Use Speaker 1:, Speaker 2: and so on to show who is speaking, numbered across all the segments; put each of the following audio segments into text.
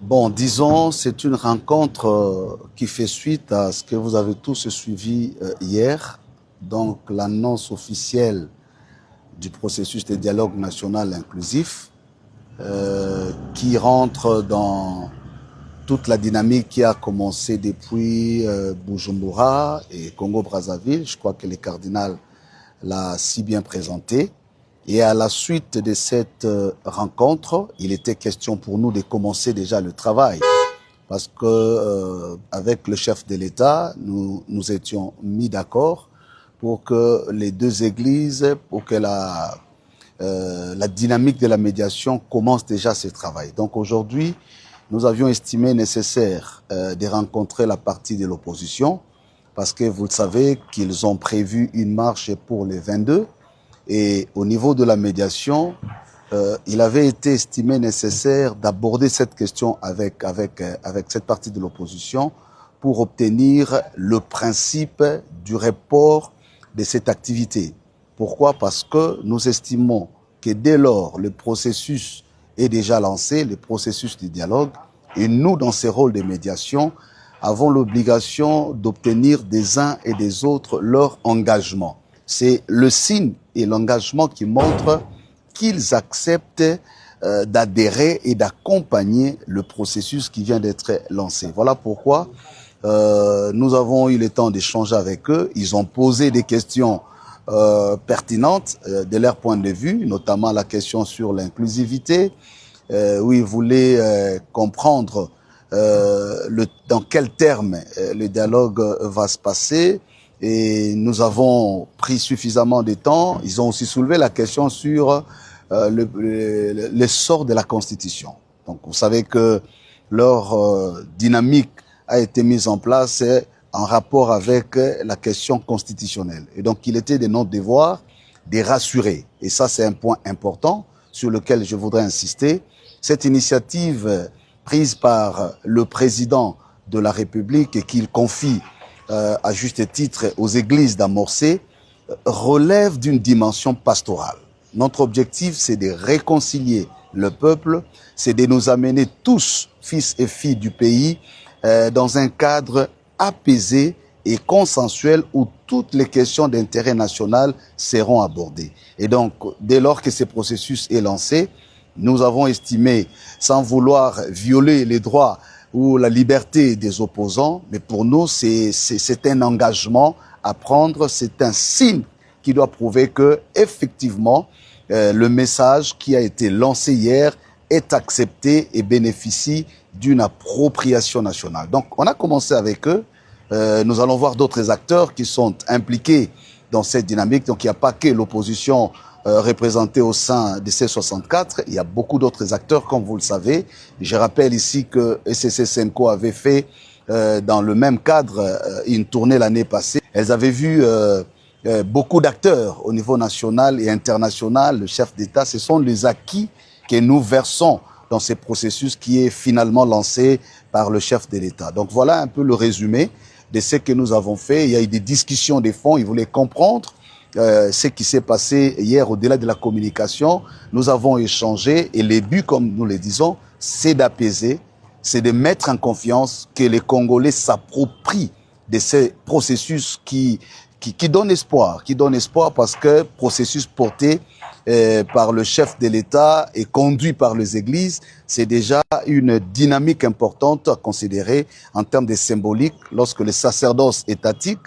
Speaker 1: Bon, disons, c'est une rencontre qui fait suite à ce que vous avez tous suivi hier, donc l'annonce officielle du processus de dialogue national inclusif qui rentre dans toute la dynamique qui a commencé depuis Bujumbura et Congo-Brazzaville. Je crois que le cardinal l'a si bien présenté. Et à la suite de cette rencontre, il était question pour nous de commencer déjà le travail. Parce que avec le chef de l'État, nous étions mis d'accord pour que les deux églises, pour que la dynamique de la médiation commence déjà ce travail. Donc aujourd'hui, nous avions estimé nécessaire de rencontrer la partie de l'opposition, parce que vous le savez qu'ils ont prévu une marche pour les 22. Et au niveau de la médiation, il avait été estimé nécessaire d'aborder cette question avec cette partie de l'opposition pour obtenir le principe du report de cette activité. Pourquoi? Parce que nous estimons que dès lors le processus est déjà lancé, le processus du dialogue, et nous, dans ces rôles de médiation, avons l'obligation d'obtenir des uns et des autres leur engagement. C'est le signe et l'engagement qui montrent qu'ils acceptent d'adhérer et d'accompagner le processus qui vient d'être lancé. Voilà pourquoi nous avons eu le temps d'échanger avec eux. Ils ont posé des questions pertinentes de leur point de vue, notamment la question sur l'inclusivité, où ils voulaient comprendre dans quels termes le dialogue va se passer. Et nous avons pris suffisamment de temps. Ils ont aussi soulevé la question sur le sort de la Constitution. Donc vous savez que leur dynamique a été mise en place en rapport avec la question constitutionnelle. Et donc il était de notre devoir de rassurer. Et ça c'est un point important sur lequel je voudrais insister. Cette initiative prise par le président de la République et qu'il confie à juste titre aux églises d'amorcer, relève d'une dimension pastorale. Notre objectif, c'est de réconcilier le peuple, c'est de nous amener tous, fils et filles du pays, dans un cadre apaisé et consensuel où toutes les questions d'intérêt national seront abordées. Et donc, dès lors que ce processus est lancé, nous avons estimé, sans vouloir violer les droits ou la liberté des opposants, mais pour nous, c'est un engagement à prendre, c'est un signe qui doit prouver que, effectivement, le message qui a été lancé hier est accepté et bénéficie d'une appropriation nationale. Donc, on a commencé avec eux. Nous allons voir d'autres acteurs qui sont impliqués dans cette dynamique. Donc, il n'y a pas que l'opposition représentée au sein de C64. Il y a beaucoup d'autres acteurs, comme vous le savez. Je rappelle ici que SCC Senko avait fait, dans le même cadre, une tournée l'année passée. Elles avaient vu beaucoup d'acteurs au niveau national et international. Le chef d'État, ce sont les acquis que nous versons dans ce processus qui est finalement lancé par le chef de l'État. Donc voilà un peu le résumé de ce que nous avons fait. Il y a eu des discussions des fonds, ils voulaient comprendre ce qui s'est passé hier au-delà de la communication. Nous avons échangé et le but, comme nous le disons, c'est d'apaiser, c'est de mettre en confiance que les Congolais s'approprient de ces processus qui donne espoir, parce que processus porté par le chef de l'État et conduit par les églises, c'est déjà une dynamique importante à considérer en termes de symbolique. Lorsque le sacerdoce étatique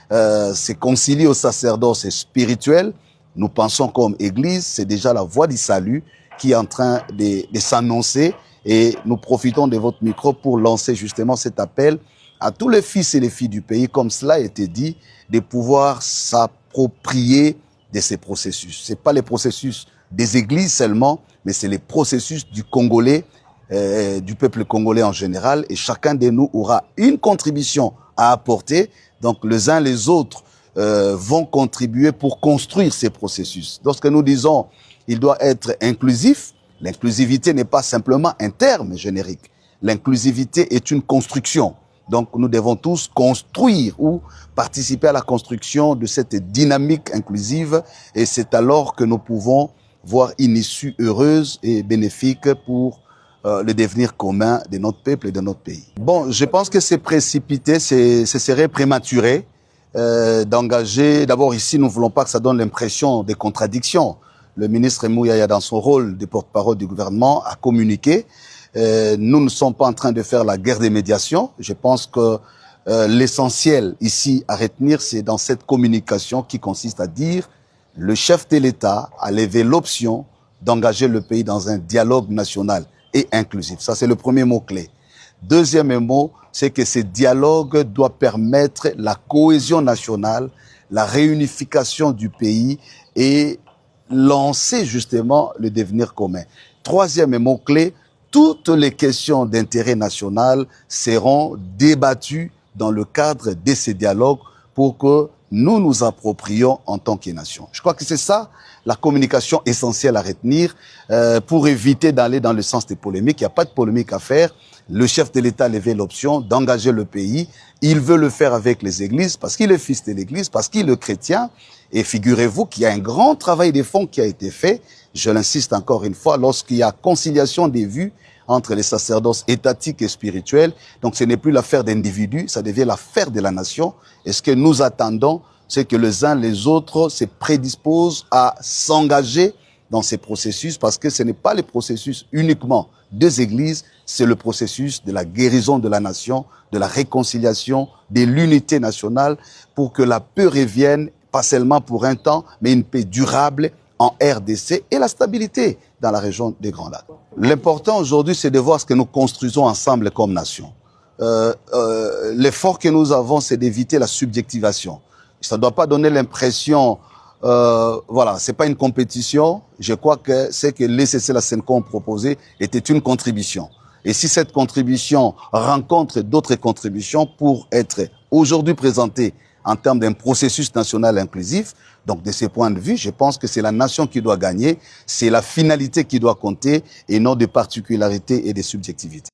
Speaker 1: se concilie au sacerdoce spirituel, nous pensons comme église, c'est déjà la voie du salut qui est en train de s'annoncer, et nous profitons de votre micro pour lancer justement cet appel à tous les fils et les filles du pays, comme cela a été dit, de pouvoir s'approprier de ces processus. Ce n'est pas les processus des églises seulement, mais c'est les processus du Congolais, du peuple congolais en général, et chacun de nous aura une contribution à apporter. Donc les uns les autres vont contribuer pour construire ces processus. Lorsque nous disons il doit être inclusif, l'inclusivité n'est pas simplement un terme générique. L'inclusivité est une construction. Donc nous devons tous construire ou participer à la construction de cette dynamique inclusive, et c'est alors que nous pouvons voir une issue heureuse et bénéfique pour le devenir commun de notre peuple et de notre pays. Bon, je pense que c'est précipité, ce serait prématuré d'engager. D'abord ici, nous ne voulons pas que ça donne l'impression des contradictions. Le ministre Mouyaya, dans son rôle de porte-parole du gouvernement, a communiqué. Nous ne sommes pas en train de faire la guerre des médiations. Je pense que l'essentiel ici à retenir, c'est dans cette communication qui consiste à dire le chef de l'État a levé l'option d'engager le pays dans un dialogue national et inclusif. Ça, c'est le premier mot-clé. Deuxième mot, c'est que ce dialogue doit permettre la cohésion nationale, la réunification du pays et lancer justement le devenir commun. Troisième mot-clé, toutes les questions d'intérêt national seront débattues dans le cadre de ces dialogues pour que nous nous approprions en tant que nation. Je crois que c'est ça la communication essentielle à retenir pour éviter d'aller dans le sens des polémiques. Il n'y a pas de polémique à faire. Le chef de l'État a levé l'option d'engager le pays. Il veut le faire avec les églises parce qu'il est fils de l'église, parce qu'il est chrétien. Et figurez-vous qu'il y a un grand travail de fond qui a été fait. Je l'insiste encore une fois, lorsqu'il y a conciliation des vues entre les sacerdoces étatiques et spirituels. Donc ce n'est plus l'affaire d'individus, ça devient l'affaire de la nation. Et ce que nous attendons, c'est que les uns les autres se prédisposent à s'engager dans ces processus, parce que ce n'est pas le processus uniquement des églises, c'est le processus de la guérison de la nation, de la réconciliation, de l'unité nationale, pour que la paix revienne, pas seulement pour un temps, mais une paix durable en RDC et la stabilité dans la région des Grands Lacs. L'important aujourd'hui, c'est de voir ce que nous construisons ensemble comme nation. L'effort que nous avons, c'est d'éviter la subjectivation. Ça ne doit pas donner l'impression, voilà, c'est pas une compétition. Je crois que ce que l'ECC, la CENCOM proposé était une contribution. Et si cette contribution rencontre d'autres contributions pour être aujourd'hui présentée en termes d'un processus national inclusif, donc de ce point de vue, je pense que c'est la nation qui doit gagner, c'est la finalité qui doit compter et non des particularités et des subjectivités.